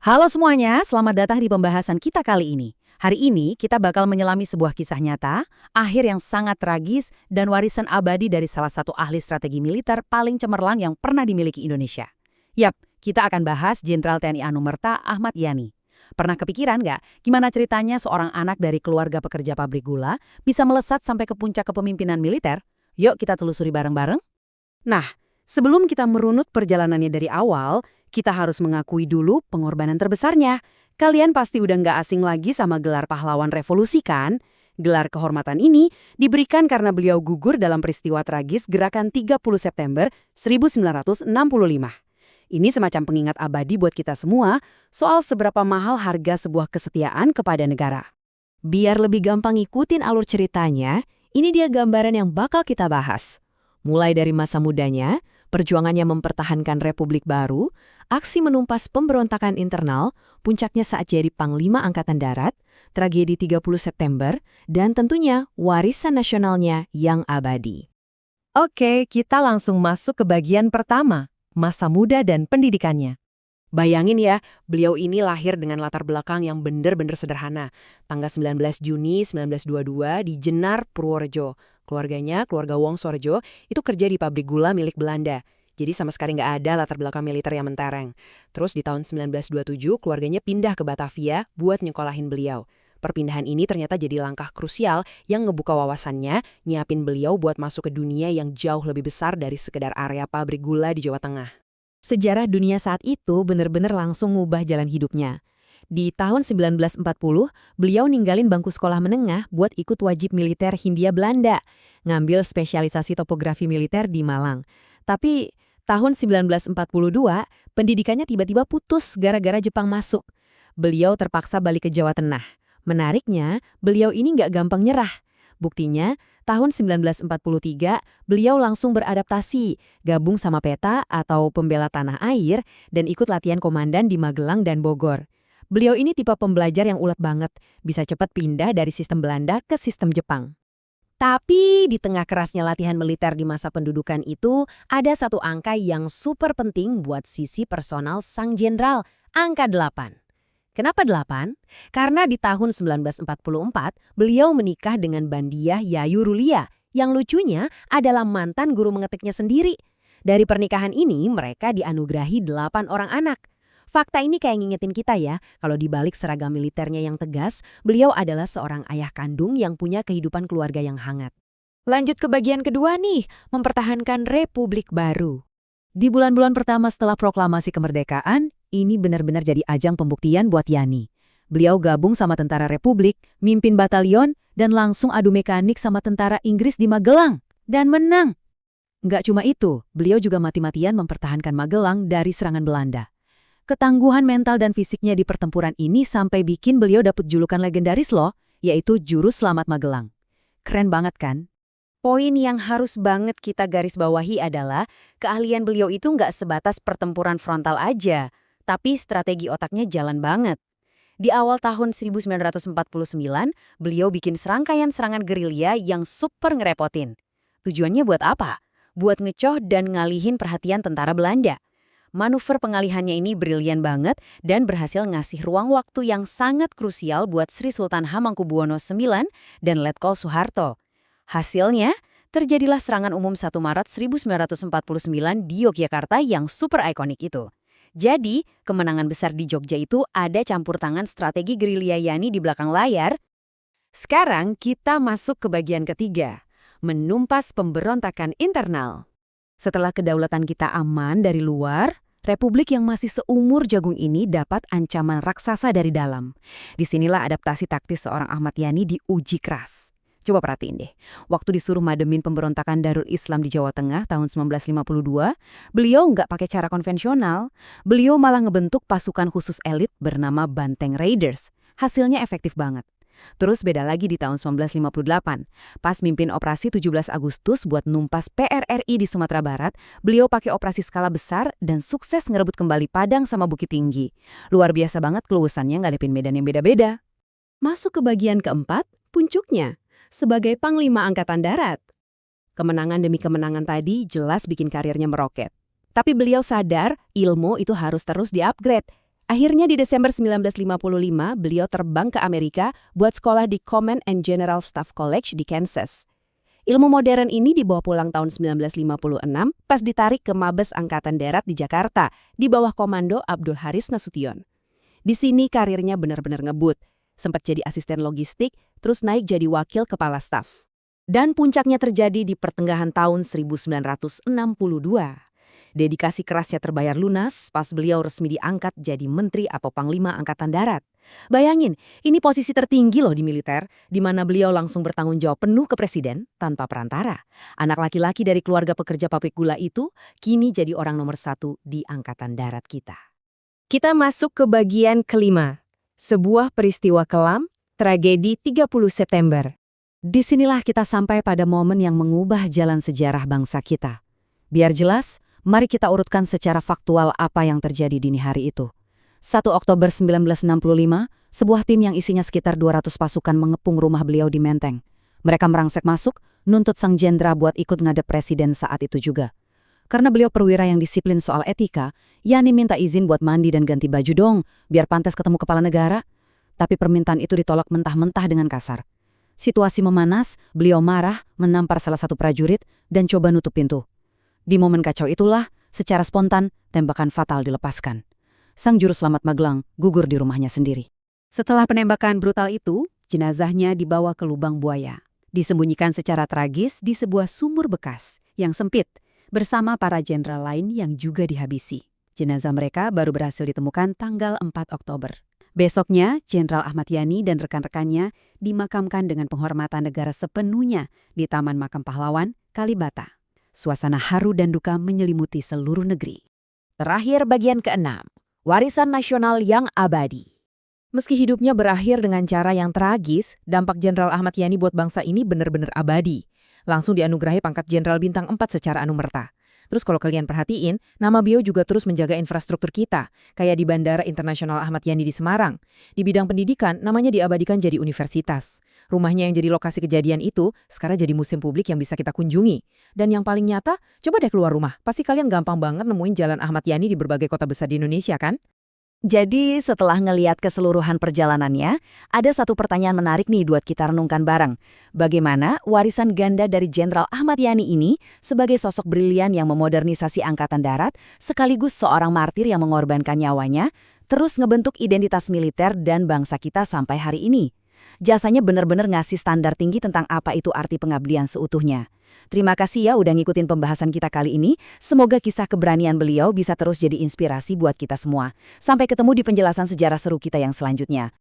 Halo semuanya, selamat datang di pembahasan kita kali ini. Hari ini kita bakal menyelami sebuah kisah nyata, akhir yang sangat tragis, dan warisan abadi dari salah satu ahli strategi militer paling cemerlang yang pernah dimiliki Indonesia. Yap, kita akan bahas Jenderal TNI Anumerta Ahmad Yani. Pernah kepikiran nggak gimana ceritanya seorang anak dari keluarga pekerja pabrik gula bisa melesat sampai ke puncak kepemimpinan militer? Yuk kita telusuri bareng-bareng. Nah, sebelum kita merunut perjalanannya dari awal, kita harus mengakui dulu pengorbanan terbesarnya. Kalian pasti udah nggak asing lagi sama gelar pahlawan revolusi kan? Gelar kehormatan ini diberikan karena beliau gugur dalam peristiwa tragis Gerakan 30 September 1965. Ini semacam pengingat abadi buat kita semua soal seberapa mahal harga sebuah kesetiaan kepada negara. Biar lebih gampang ngikutin alur ceritanya, ini dia gambaran yang bakal kita bahas. Mulai dari masa mudanya, perjuangannya mempertahankan Republik Baru, aksi menumpas pemberontakan internal, puncaknya saat jadi Panglima Angkatan Darat, tragedi 30 September, dan tentunya warisan nasionalnya yang abadi. Oke, kita langsung masuk ke bagian pertama, masa muda dan pendidikannya. Bayangin ya, beliau ini lahir dengan latar belakang yang bener-bener sederhana. Tanggal 19 Juni 1922 di Jenar, Purworejo. Keluarganya, keluarga Wong Sorjo, itu kerja di pabrik gula milik Belanda. Jadi sama sekali nggak ada latar belakang militer yang mentereng. Terus di tahun 1927, keluarganya pindah ke Batavia buat nyekolahin beliau. Perpindahan ini ternyata jadi langkah krusial yang ngebuka wawasannya, nyiapin beliau buat masuk ke dunia yang jauh lebih besar dari sekedar area pabrik gula di Jawa Tengah. Sejarah dunia saat itu benar-benar langsung ngubah jalan hidupnya. Di tahun 1940, beliau ninggalin bangku sekolah menengah buat ikut wajib militer Hindia Belanda, ngambil spesialisasi topografi militer di Malang. Tapi tahun 1942, pendidikannya tiba-tiba putus gara-gara Jepang masuk. Beliau terpaksa balik ke Jawa Tengah. Menariknya, beliau ini nggak gampang nyerah. Buktinya, tahun 1943, beliau langsung beradaptasi, gabung sama PETA atau Pembela Tanah Air, dan ikut latihan komandan di Magelang dan Bogor. Beliau ini tipe pembelajar yang ulet banget, bisa cepat pindah dari sistem Belanda ke sistem Jepang. Tapi di tengah kerasnya latihan militer di masa pendudukan itu, ada satu angka yang super penting buat sisi personal sang jenderal, angka 8. Kenapa 8? Karena di tahun 1944, beliau menikah dengan Bandiah Yayu Rulia, yang lucunya adalah mantan guru mengetiknya sendiri. Dari pernikahan ini, mereka dianugerahi 8 orang anak. Fakta ini kayak ngingetin kita ya, kalau dibalik seragam militernya yang tegas, beliau adalah seorang ayah kandung yang punya kehidupan keluarga yang hangat. Lanjut ke bagian kedua nih, mempertahankan Republik Baru. Di bulan-bulan pertama setelah proklamasi kemerdekaan, ini benar-benar jadi ajang pembuktian buat Yani. Beliau gabung sama tentara Republik, mimpin batalion, dan langsung adu mekanik sama tentara Inggris di Magelang. Dan menang. Nggak cuma itu, beliau juga mati-matian mempertahankan Magelang dari serangan Belanda. Ketangguhan mental dan fisiknya di pertempuran ini sampai bikin beliau dapat julukan legendaris loh, yaitu Juru Selamat Magelang. Keren banget kan? Poin yang harus banget kita garis bawahi adalah keahlian beliau itu nggak sebatas pertempuran frontal aja, tapi strategi otaknya jalan banget. Di awal tahun 1949, beliau bikin serangkaian serangan gerilya yang super ngerepotin. Tujuannya buat apa? Buat ngecoh dan ngalihin perhatian tentara Belanda. Manuver pengalihannya ini brilian banget dan berhasil ngasih ruang waktu yang sangat krusial buat Sri Sultan Hamengkubuwono IX dan Letkol Soeharto. Hasilnya, terjadilah serangan umum 1 Maret 1949 di Yogyakarta yang super ikonik itu. Jadi, kemenangan besar di Jogja itu ada campur tangan strategi gerilya Yani di belakang layar. Sekarang kita masuk ke bagian ketiga, menumpas pemberontakan internal. Setelah kedaulatan kita aman dari luar, Republik yang masih seumur jagung ini dapat ancaman raksasa dari dalam. Disinilah adaptasi taktis seorang Ahmad Yani diuji keras. Coba perhatiin deh, waktu disuruh mademin pemberontakan Darul Islam di Jawa Tengah tahun 1952, beliau nggak pakai cara konvensional. Beliau malah ngebentuk pasukan khusus elit bernama Banteng Raiders. Hasilnya efektif banget. Terus beda lagi di tahun 1958. Pas mimpin operasi 17 Agustus buat numpas PRRI di Sumatera Barat, beliau pakai operasi skala besar dan sukses ngerebut kembali Padang sama Bukit Tinggi. Luar biasa banget keluasannya ngadepin medan yang beda-beda. Masuk ke bagian keempat, puncuknya. Sebagai Panglima Angkatan Darat. Kemenangan demi kemenangan tadi jelas bikin karirnya meroket. Tapi beliau sadar ilmu itu harus terus di-upgrade. Akhirnya di Desember 1955, beliau terbang ke Amerika buat sekolah di Command and General Staff College di Kansas. Ilmu modern ini dibawa pulang tahun 1956 pas ditarik ke Mabes Angkatan Darat di Jakarta di bawah komando Abdul Haris Nasution. Di sini karirnya benar-benar ngebut. Sempat jadi asisten logistik, terus naik jadi wakil kepala staf. Dan puncaknya terjadi di pertengahan tahun 1962. Dedikasi kerasnya terbayar lunas pas beliau resmi diangkat jadi Menteri atau Panglima Angkatan Darat. Bayangin, ini posisi tertinggi loh di militer, di mana beliau langsung bertanggung jawab penuh ke presiden tanpa perantara. Anak laki-laki dari keluarga pekerja pabrik gula itu kini jadi orang nomor 1 di Angkatan Darat kita. Kita masuk ke bagian kelima. Sebuah peristiwa kelam, tragedi 30 September. Disinilah kita sampai pada momen yang mengubah jalan sejarah bangsa kita. Biar jelas, mari kita urutkan secara faktual apa yang terjadi dini hari itu. 1 Oktober 1965, sebuah tim yang isinya sekitar 200 pasukan mengepung rumah beliau di Menteng. Mereka merangsek masuk, nuntut sang jenderal buat ikut ngadep presiden saat itu juga. Karena beliau perwira yang disiplin soal etika, Yani minta izin buat mandi dan ganti baju dong, biar pantas ketemu kepala negara. Tapi permintaan itu ditolak mentah-mentah dengan kasar. Situasi memanas, beliau marah, menampar salah satu prajurit, dan coba nutup pintu. Di momen kacau itulah, secara spontan, tembakan fatal dilepaskan. Sang juru selamat Magelang gugur di rumahnya sendiri. Setelah penembakan brutal itu, jenazahnya dibawa ke lubang buaya. Disembunyikan secara tragis di sebuah sumur bekas yang sempit, bersama para jenderal lain yang juga dihabisi. Jenazah mereka baru berhasil ditemukan tanggal 4 Oktober. Besoknya, Jenderal Ahmad Yani dan rekan-rekannya dimakamkan dengan penghormatan negara sepenuhnya di Taman Makam Pahlawan, Kalibata. Suasana haru dan duka menyelimuti seluruh negeri. Terakhir bagian ke-6, warisan nasional yang abadi. Meski hidupnya berakhir dengan cara yang tragis, dampak Jenderal Ahmad Yani buat bangsa ini benar-benar abadi. Langsung dianugerahi pangkat Jenderal Bintang 4 secara anumerta. Terus kalau kalian perhatiin, nama beliau juga terus menjaga infrastruktur kita, kayak di Bandara Internasional Ahmad Yani di Semarang. Di bidang pendidikan, namanya diabadikan jadi universitas. Rumahnya yang jadi lokasi kejadian itu, sekarang jadi museum publik yang bisa kita kunjungi. Dan yang paling nyata, coba deh keluar rumah. Pasti kalian gampang banget nemuin Jalan Ahmad Yani di berbagai kota besar di Indonesia kan? Jadi setelah ngeliat keseluruhan perjalanannya, ada satu pertanyaan menarik nih buat kita renungkan bareng. Bagaimana warisan ganda dari Jenderal Ahmad Yani ini sebagai sosok brilian yang memodernisasi Angkatan Darat, sekaligus seorang martir yang mengorbankan nyawanya, terus ngebentuk identitas militer dan bangsa kita sampai hari ini. Jasanya benar-benar ngasih standar tinggi tentang apa itu arti pengabdian seutuhnya. Terima kasih ya udah ngikutin pembahasan kita kali ini. Semoga kisah keberanian beliau bisa terus jadi inspirasi buat kita semua. Sampai ketemu di penjelasan sejarah seru kita yang selanjutnya.